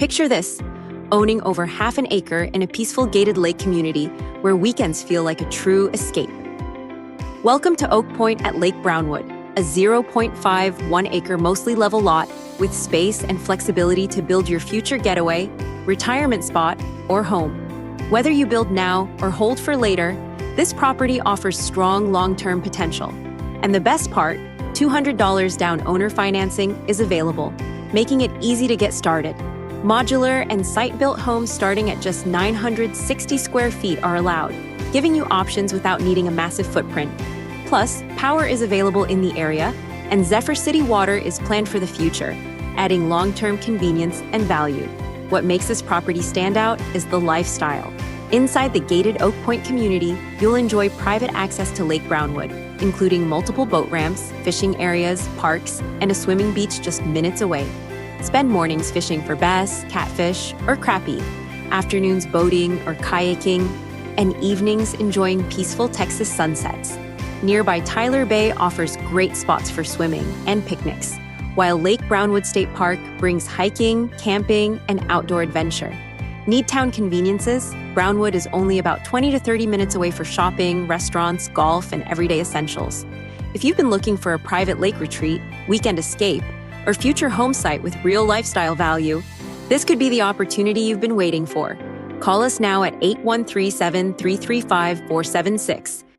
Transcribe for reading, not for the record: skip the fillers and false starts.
Picture this, owning over half an acre in a peaceful gated lake community where weekends feel like a true escape. Welcome to Oak Point at Lake Brownwood, a 0.51-acre mostly level lot with space and flexibility to build your future getaway, retirement spot, or home. Whether you build now or hold for later, this property offers strong long-term potential. And the best part, $200 down owner financing is available, making it easy to get started. Modular and site-built homes starting at just 960 square feet are allowed, giving you options without needing a massive footprint. Plus, power is available in the area, and Zephyr City Water is planned for the future, adding long-term convenience and value. What makes this property stand out is the lifestyle. Inside the gated Oak Point community, you'll enjoy private access to Lake Brownwood, including multiple boat ramps, fishing areas, parks, and a swimming beach just minutes away. Spend mornings fishing for bass, catfish, or crappie, afternoons boating or kayaking, and evenings enjoying peaceful Texas sunsets. Nearby Tyler Bay offers great spots for swimming and picnics, while Lake Brownwood State Park brings hiking, camping, and outdoor adventure. Need town conveniences? Brownwood is only about 20 to 30 minutes away for shopping, restaurants, golf, and everyday essentials. If you've been looking for a private lake retreat, weekend escape, or future home site with real lifestyle value, this could be the opportunity you've been waiting for. Call us now at 813-735-4776